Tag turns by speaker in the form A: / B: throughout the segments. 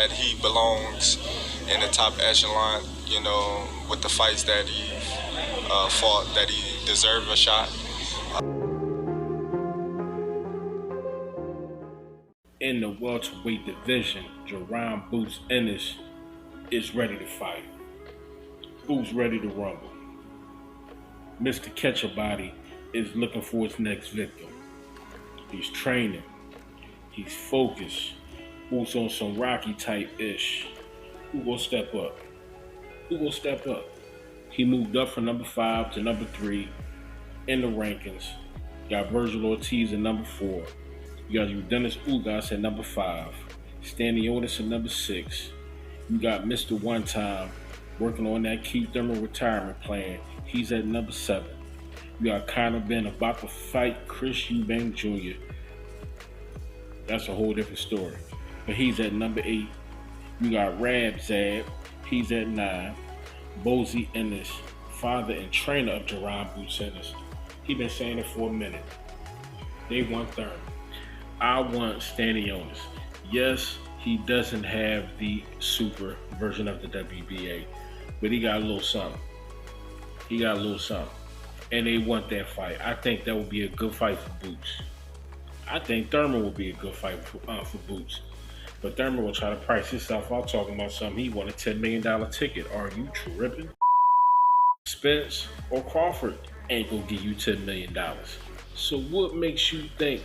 A: that he belongs in the top echelon, with the fights that he fought, that he deserved a shot.
B: In the welterweight division, Jaron Boots Ennis is ready to fight. Who's ready to rumble? Mr. Catch-A-Body is looking for his next victim. He's training. He's focused. Boots on some Rocky type-ish. Who will step up? Who will step up? He moved up from number 5 to number 3 in the rankings. You got Virgil Ortiz at number 4. You got Dennis Ugas at number 5. Stanionis at number 6. You got Mr. One Time working on that Keith Thurman retirement plan. He's at number 7. You got Conor Ben about to fight Chris Eubank Jr. That's a whole different story. But he's at number 8. You got Rab Zab. He's at 9. Bozy Ennis, father and trainer of Jaron Boots Ennis. He been saying it for a minute. They want Thurman. I want Stanionis. Yes, he doesn't have the super version of the WBA, but he got a little something. And they want that fight. I think that would be a good fight for Boots. I think Thurman will be a good fight for Boots. But Thurman will try to price himself out talking about something. He won a $10 million ticket. Are you tripping? Spence or Crawford ain't gonna give you $10 million. So what makes you think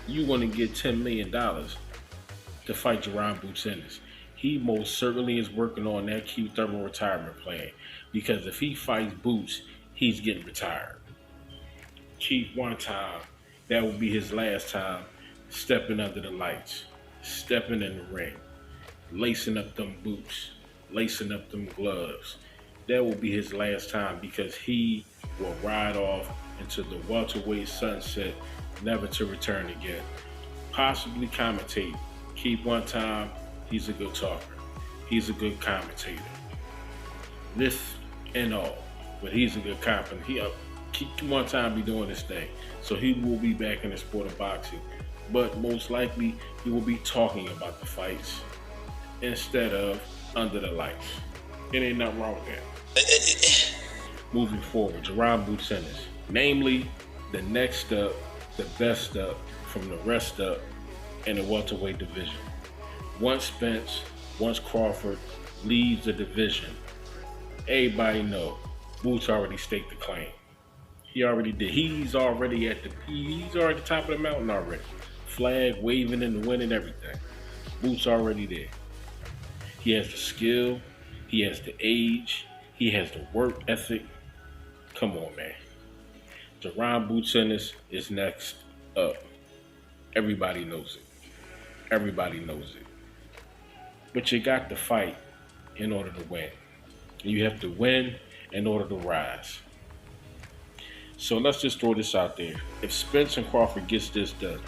B: you want to get $10 million to fight Jaron Boots Ennis? He most certainly is working on that Keith Thurman retirement plan. Because if he fights Boots, he's getting retired. Keith one time, that will be his last time stepping under the lights, stepping in the ring, lacing up them boots, lacing up them gloves. That will be his last time because he will ride off into the welterweight sunset, never to return again. Possibly commentate. Keep one time, he's a good talker. He's a good commentator. This and all, but he's a good commentator. Keep one time be doing this thing. So he will be back in the sport of boxing. But most likely, he will be talking about the fights instead of under the lights. It ain't nothing wrong with that. Moving forward, Jaron Boots Ennis. Namely, the next up, the best up from the rest up in the welterweight division. Once Spence, once Crawford leaves the division, everybody know Boots already staked the claim. He already did. He's already at the top of the mountain already. Flag waving in the wind and everything. Boots already there. He has the skill. He has the age. He has the work ethic. Come on, man. Jaron Boots Ennis is next up. Everybody knows it. Everybody knows it. But you got to fight in order to win. You have to win in order to rise. So let's just throw this out there. If Spence and Crawford gets this done,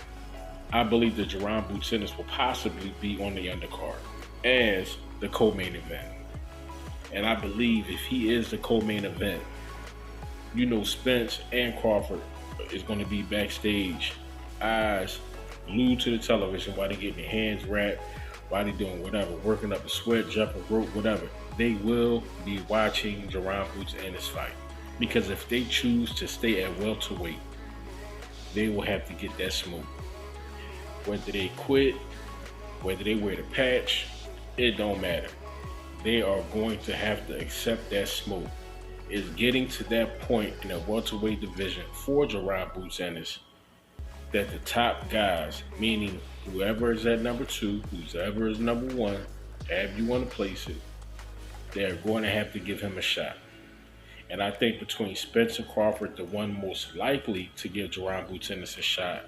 B: I believe that Jaron Boots Ennis will possibly be on the undercard as the co-main event. And I believe if he is the co-main event, Spence and Crawford is going to be backstage, eyes glued to the television while they're getting their hands wrapped, while they're doing whatever, working up a sweat, jumping rope, whatever. They will be watching Jaron Boots Ennis fight. Because if they choose to stay at welterweight, they will have to get that smoke. Whether they quit, whether they wear the patch, it don't matter. They are going to have to accept that smoke. It's getting to that point in the welterweight division for Jaron Boots Ennis that the top guys, meaning whoever is at number 2, whoever is number 1, however you want to place it, they're going to have to give him a shot. And I think between Spence and Crawford, the one most likely to give Jaron Boots Ennis a shot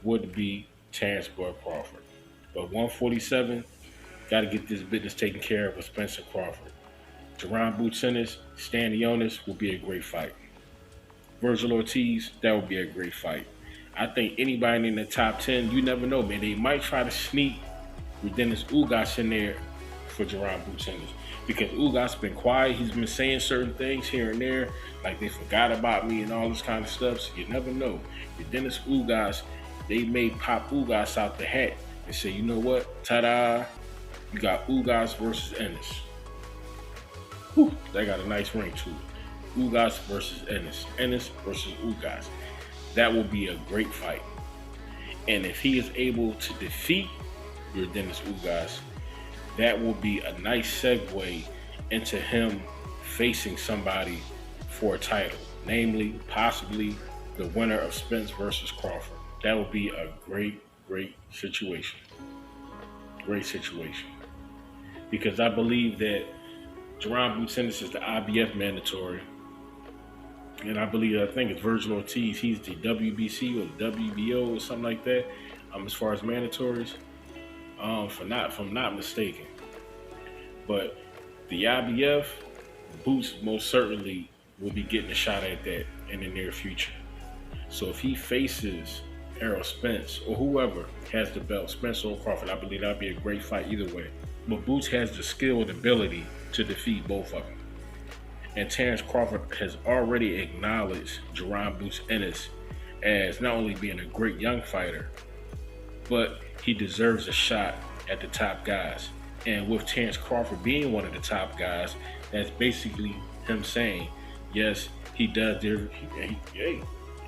B: would be Terrence Bud Crawford. But 147, got to get this business taken care of with Spence and Crawford. Jaron Boots Ennis, Stanionis will be a great fight. Virgil Ortiz, that would be a great fight. I think anybody in the top 10, you never know, man. They might try to sneak Dennis Ugas in there for Jaron Boots Ennis. Because Ugas been quiet. He's been saying certain things here and there, like they forgot about me and all this kind of stuff. So you never know. With Dennis Ugas, they may pop Ugas out the hat and say, you know what? Ta-da! You got Ugas versus Ennis. Whew, that got a nice ring to it. Ugas versus Ennis. Ennis versus Ugas. That will be a great fight. And if he is able to defeat your Dennis Ugas, that will be a nice segue into him facing somebody for a title, namely, possibly the winner of Spence versus Crawford. That would be a great, great situation. Great situation. Because I believe that Jaron Ennis is the IBF mandatory. And I think it's Virgil Ortiz. He's the WBC or the WBO or something like that. As far as mandatories, if I'm not mistaken. But the IBF, Boots most certainly will be getting a shot at that in the near future. So if he faces Errol Spence or whoever has the belt, Spence or Crawford, I believe that'd be a great fight either way. But Boots has the skill and ability to defeat both of them. And Terrence Crawford has already acknowledged Jaron Boots Ennis as not only being a great young fighter, but he deserves a shot at the top guys. And with Terrence Crawford being one of the top guys, that's basically him saying, yes, he does. Hey,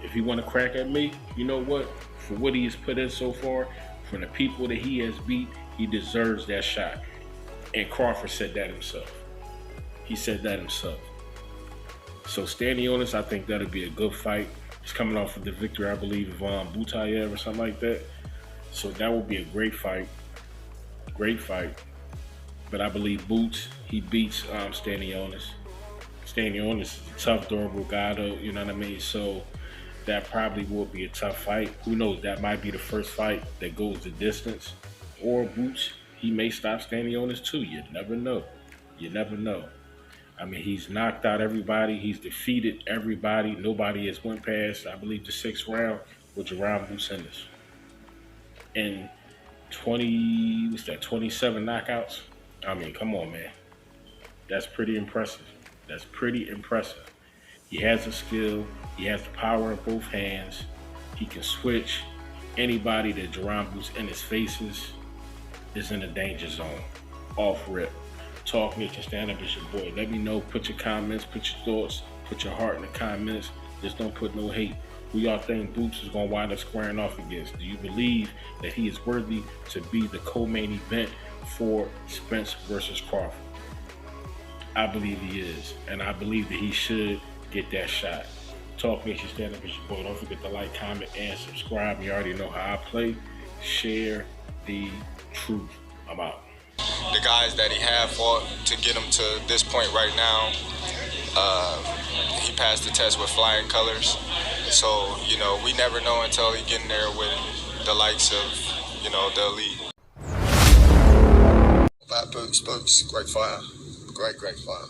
B: if he want to crack at me, you know what? For what he has put in so far, from the people that he has beat, he deserves that shot. And Crawford said that himself. He said that himself. So Stanionis, I think that'll be a good fight. He's coming off of the victory, I believe, of Butayev or something like that. So that will be a great fight. Great fight. But I believe Boots, he beats Stanionis. Stanionis is a tough, durable guy, though, you know what I mean? So that probably will be a tough fight. Who knows? That might be the first fight that goes the distance. Or Boots, he may stop Stanionis too. You never know. You never know. I mean, he's knocked out everybody. He's defeated everybody. Nobody has went past, I believe, the 6th round with Jaron Boots Ennis. And 27 knockouts? I mean, come on, man. That's pretty impressive. That's pretty impressive. He has the skill. He has the power in both hands. He can switch. Anybody that Jaron Boots Ennis faces is in a danger zone. Off rip. Talk Nation, stand up, it's your boy. Let me know. Put your comments, put your thoughts, put your heart in the comments. Just don't put no hate. Who y'all think Boots is going to wind up squaring off against? Do you believe that he is worthy to be the co-main event for Spence versus Crawford? I believe he is, and I believe that he should get that shot. Talk Nation, stand up, it's your boy. Don't forget to like, comment, and subscribe. You already know how I play. Share the truth. I'm out.
A: The guys that he had fought to get him to this point right now, he passed the test with flying colors. So, we never know until he get in there with the likes of, the elite. Boots, great fighter. Great fighter.